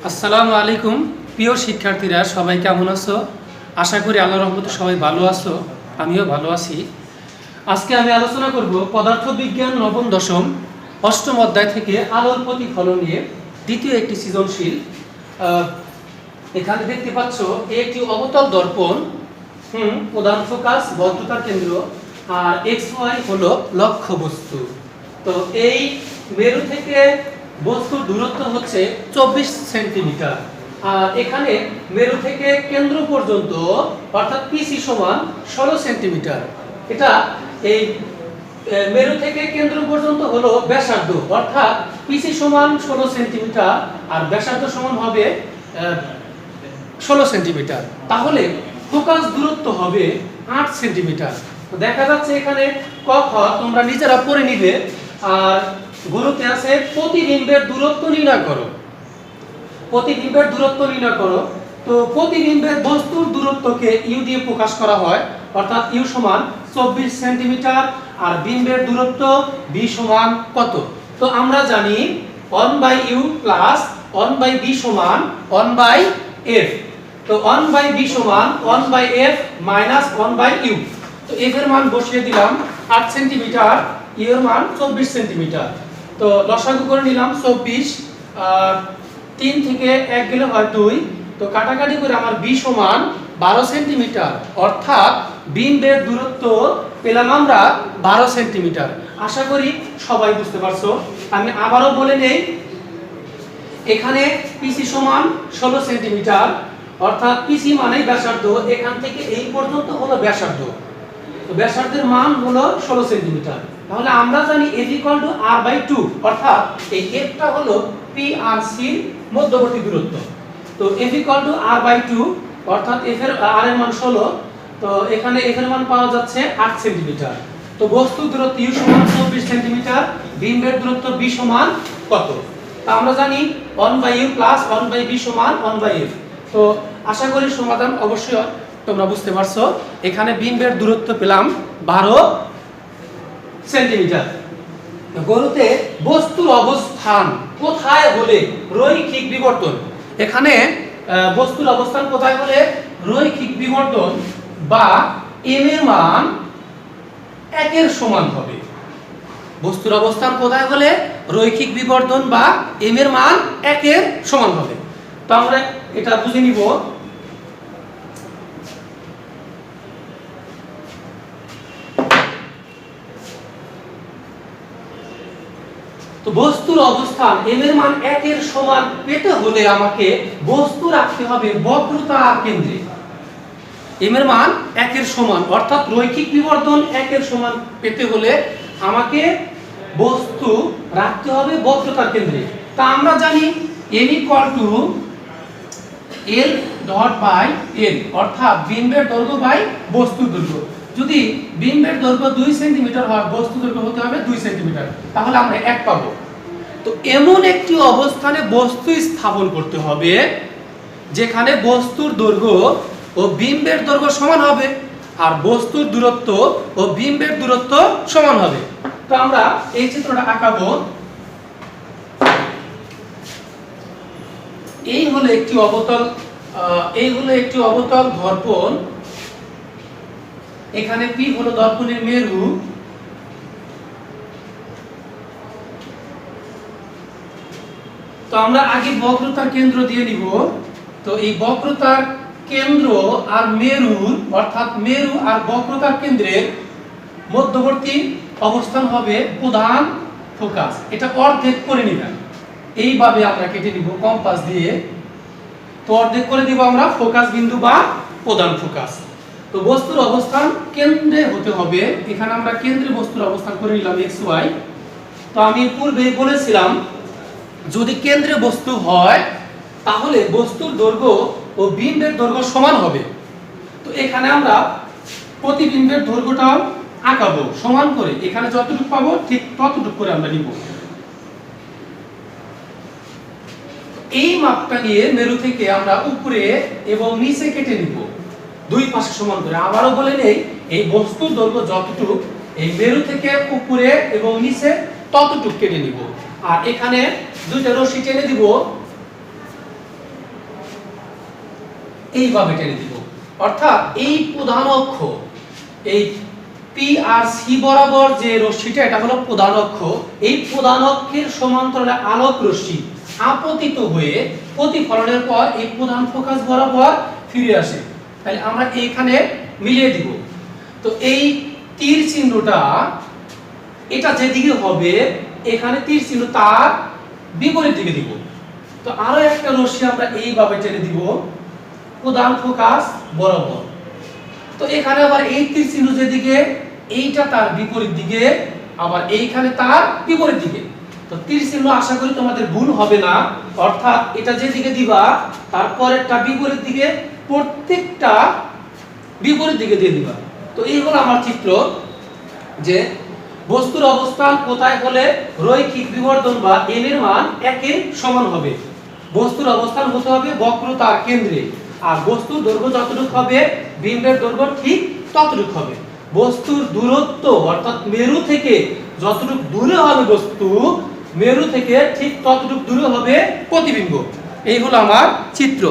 আসসালামু আলাইকুম প্রিয় শিক্ষার্থীরা, সবাই কেমন আছো? আশা করি আল্লাহর রহমতে সবাই ভালো আছো, আমিও ভালো আছি। আজকে আমি আলোচনা করব পদার্থবিজ্ঞান নবম দশম অষ্টম অধ্যায় থেকে আলোর প্রতিফলন নিয়ে দ্বিতীয় একটি সৃজনশীল। এখানে দেখতে পাচ্ছ একটি অবতল দর্পণ, প্রধান ফোকাস বক্রতার কেন্দ্র, আর এক্স ওয়াই হলো লক্ষ্য বস্তু। তো এই মেরু থেকে বস্তুর দূরত্ব হচ্ছে 24 সেন্টিমিটার, আর এখানে মেরু থেকে কেন্দ্র পর্যন্ত অর্থাৎ পিসি সমান 16 সেন্টিমিটার। এটা এই মেরু থেকে কেন্দ্র পর্যন্ত হলো ব্যাসার্ধ, অর্থাৎ পিসি সমান 16 সেন্টিমিটার আর ব্যাসার্ধ সমান হবে 16 সেন্টিমিটার। তাহলে ফোকাস দূরত্ব হবে 8 সেন্টিমিটার। তো দেখা যাচ্ছে এখানে ক খ তোমরা নিজেরা পড়ে নিবে। আর গুরুতে আছে প্রতিবিম্বের দূরত্ব নির্ণয় করো। প্রতিবিম্বের দূরত্ব নির্ণয় করো। তো প্রতিবিম্বের বস্তুর দূরত্বকে ইউ দিয়ে প্রকাশ করা হয়, অর্থাৎ ইউ সমান 24 সেন্টিমিটার, আর বিম্বের দূরত্ব বি সমান কত? তো আমরা জানি 1/u প্লাস 1/b সমান 1/f। তো 1/b সমান 1/f মাইনাস 1/u। তো f এর মান বসিয়ে দিলাম 8 সেন্টিমিটার, u এর মান 24 সেন্টিমিটার। তো লসাগু করে নিলাম 24, 3 থেকে 1 গেলে হয় 2। তো কাটাকাটি করে আমার b সমান 12 সেন্টিমিটার, অর্থাৎ বিম্বের দূরত্ব পেলাম আমরা 12 সেন্টিমিটার। আশা করি সবাই বুঝতে পারছো। আমি আবারও বলে নেই, এখানে পিসি সমান 16 সেন্টিমিটার, অর্থাৎ পিসি মানেই ব্যাসার্ধ, এখান থেকে এই পর্যন্ত হলো ব্যাসার্ধ। তো ব্যাসার্ধের মান হলো 16 সেন্টিমিটার। তাহলে আমরা জানি f = r/2, অর্থাৎ এই f টা হলো p আর c এর মধ্যবর্তী দূরত্ব। তো f = r/2, অর্থাৎ f এর r এর মান 16। তো এখানে f এর মান পাওয়া যাচ্ছে 8 সেন্টিমিটার। তো বস্তুর দূরত্ব u সমান 24 সেন্টিমিটার, বিম্বের দূরত্ব b সমান কত? তা আমরা জানি 1/u প্লাস 1/b সমান 1/f। তো আশা করি সমাধান অবশ্যই তোমরা বুঝতে পারছো। এখানে বিম্বের দূরত্ব পেলাম 12 সেন্টিমিটার। গরুতে বস্তুর অবস্থান কোথায় হলে রৈখিক বিবর্তন, এখানে বস্তুর অবস্থান কোথায় হলে রৈখিক বিবর্তন বা m এর মান 1 এর সমান হবে। বস্তুর অবস্থান কোথায় হলে রৈখিক বিবর্তন বা m এর মান 1 এর সমান হবে। তো আমরা এটা বুঝে নিব। তো বস্তুর অবস্থান m এর মান 1 এর সমান পেতে হলে আমাকে বস্তু রাখতে হবে বক্রতার কেন্দ্রে। m এর মান 1 এর সমান, অর্থাৎ রৈখিক বিবর্তন 1 এর সমান পেতে হলে আমাকে বস্তু রাখতে হবে বক্রতার কেন্দ্রে। তা আমরা জানি m = L/L, অর্থাৎ বিম্বের দৈর্ঘ্য বাই বস্তুর দৈর্ঘ্য। যদি বিম্বের দৈর্ঘ্য 2 সেন্টিমিটার হয়, বস্তু দৈর্ঘ্য হতে হবে 2 সেন্টিমিটার, তাহলে আমরা 1 পাবো। তো এমন একটি অবস্থানে বস্তু স্থাপন করতে হবে যেখানে বস্তুর দৈর্ঘ্য ও বিম্বের দৈর্ঘ্য সমান হবে, আর বস্তুর দূরত্ব ও বিম্বের দূরত্ব সমান হবে। তো আমরা এই চিত্রটা আঁকাবো। এই হলো একটি অবতল দর্পণ। এখানে P হলো দর্পণের মেরু। তো আমরা আগে বক্রতার কেন্দ্র দিয়ে নিব। তো এই বক্রতার কেন্দ্র আর মেরুর, অর্থাৎ মেরু আর বক্রতার কেন্দ্রের মধ্যবর্তী অবস্থান হবে প্রধান ফোকাস। এটা অর্ধেক করে নিবেন, এইভাবে আমরা কেটে নিব কম্পাস দিয়ে। তো অর্ধেক করে দিব আমরা ফোকাস বিন্দু বা প্রধান ফোকাস। তো বস্তুর অবস্থান কেন্দ্রে হতে হবে। এখানে আমরা কেন্দ্রে বস্তুর অবস্থান করে নিলাম xy। তো আমি পূর্বেই বলেছিলাম, যদি কেন্দ্রে বস্তু হয় তাহলে বস্তুর দৈর্ঘ্য ও বিম্বের দৈর্ঘ্য সমান হবে। তো এখানে আমরা প্রতিবিম্বের দৈর্ঘ্যটাও আঁকাবো সমান করে। এখানে যতটুকু পাবো ঠিক ততটুকু করে আমরা নিব। এই মাপটা নিয়ে মেরু থেকে আমরা উপরে এবং নিচে কেটে নিব, দুই পাশে সমান করে। আবারও বলে নেই, এই বস্তুর দৈর্ঘ্য যতটুকু, এই মেরু থেকে উপরে এবং নিচে ততটুকু কেটে নিব। আর এখানে দুইটা রশি টেনে দিব এইভাবে টেনে দিব। অর্থাৎ এই প্রধান অক্ষ, এই পি আর সি বরাবর যে রশ্মিটা, এটা হলো প্রধান অক্ষ। এই প্রধান অক্ষের সমান্তরালে আলোক রশ্মি আপতিত হয়ে প্রতিফলনের পর এই প্রধান ফোকাস বরাবর ফিরে আসে। তাহলে আমরা এইখানে মিলিয়ে দিব। তো এই তীর চিহ্নটা এটা যেদিকে হবে, এখানে তীর চিহ্ন তার বিপরীত দিকে দিব। তো আরো একটা রশ্মি আমরা এইভাবে টেনে দিব প্রধান ফোকাস বরাবর। তো এখানে আবার এই তীর চিহ্ন যেদিকে, এইটা তার বিপরীত দিকে, আবার এইখানে তার বিপরীত দিকে। তো তীর চিহ্ন আশা করি তোমাদের ভুল হবে না। অর্থাৎ এটা যেদিকে দিবা তারপর একটা বিপরীত দিকে, প্রত্যেকটা বিপরীত দিকে দিয়ে দিবা। তো এই হলো আমার চিত্র, যে বস্তুর অবস্থান কোথায় হলে রৈখিক বিবর্ধন বা m এর মান 1 এর সমান হবে। বস্তুর অবস্থান হতে হবে বক্রতার কেন্দ্রে, আর বস্তুর দৈর্ঘ্য যতটুকু হবে বিম্বের দৈর্ঘ্য ঠিক ততটুকু হবে। বস্তুর দূরত্ব অর্থাৎ মেরু থেকে যতটুকু দূরে হবে বস্তু, মেরু থেকে ঠিক ততটুকু দূরে হবে প্রতিবিম্ব। এই হলো আমার চিত্র।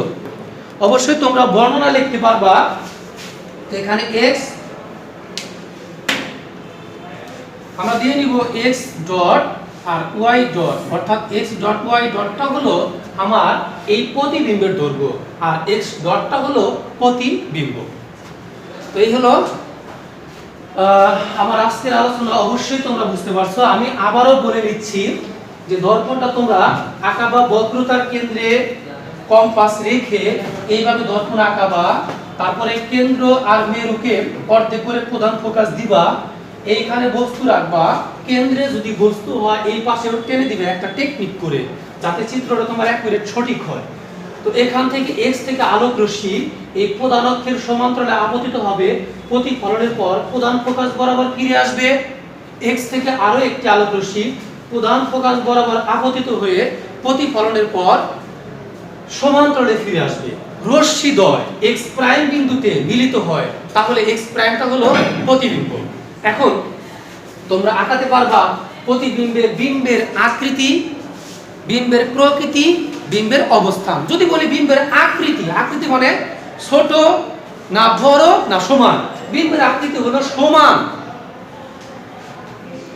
অবশ্যই তোমরা বর্ণনা লিখতে পারবা। এখানে x আমরা দিয়ে নিব x ডট আর y ডট, অর্থাৎ x ডট y ডটটা হলো আমার এই প্রতিবিম্বের দৈর্ঘ্য, আর x ডটটা হলো প্রতিবিম্ব। তো এই হলো আমার আজকের আলোচনা। অবশ্যই তোমরা বুঝতে পারছো। আমি আবারও বলে দিচ্ছি যে দর্পণটা তোমরা আঁকাবা বক্রতার কেন্দ্রে কম্পাস রেখে এইভাবে দর্পণ আঁকাবা। তারপরে কেন্দ্র আর মেরুকে অর্ধেক করে প্রধান ফোকাস দিবা, এইখানে বস্তু রাখবা। কেন্দ্রে যদি বস্তু হয় এই পাশেও টেনে দিবে একটা টেকনিক করে, যাতে চিত্রটা তোমার একুরেট সঠিক হয়। তো এখান থেকে x থেকে আলোক রশ্মি এই প্রধান অক্ষের সমান্তরালে আপতিত হবে, প্রতিফলনের পর প্রধান ফোকাস বরাবর ফিরে আসবে। x থেকে আরো একটি আলোক রশ্মি প্রধান ফোকাস বরাবর আপতিত হয়ে প্রতিফলনের পর সমান্তরালে ফিরে আসবে। রশ্মিদ্বয় x প্রাইম বিন্দুতে মিলিত হয়, তাহলে x প্রাইমটা হলো প্রতিবিম্ব। এখন তোমরা আঁকাতে পারবা প্রতিবিম্বের বিম্বের আকৃতি, বিম্বের প্রকৃতি, বিম্বের অবস্থান। যদি বলি বিম্বের আকৃতি, আকৃতি মানে ছোট না বড় না সমান, বিম্বের আকৃতি হলো সমান।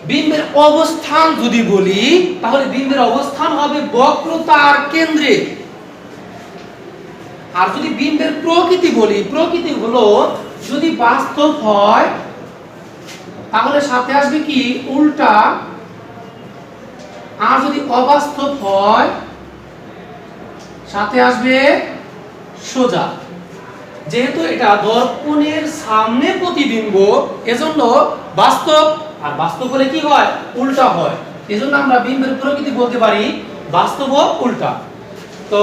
বিম্বের অবস্থান যদি বলি, তাহলে বিম্বের অবস্থান হবে বক্রতার কেন্দ্রে। আর যদি বিম্বের প্রকৃতি বলি, প্রকৃতি হলো যদি বাস্তব হয় তাহলে সাথে আসবে কি উল্টা, আর যদি অবাস্তব হয় সাথে আসবে সোজা। যেহেতু এটা দর্পণের সামনে প্রতিবিম্ব, এজন্য বাস্তব, আর বাস্তব হলে কি হয় উল্টা হয়। এজন্য আমরা বিম্বের প্রকৃতি বলতে পারি বাস্তব ও উল্টা। তো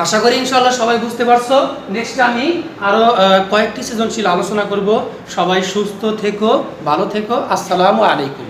আশা করি ইনশাআল্লাহ সবাই বুঝতে পারছো। নেক্সট আমি আরো কয়েকটি সৃজনশীল আলোচনা করব। সবাই সুস্থ থেকো, ভালো থেকো। আসসালামু আলাইকুম।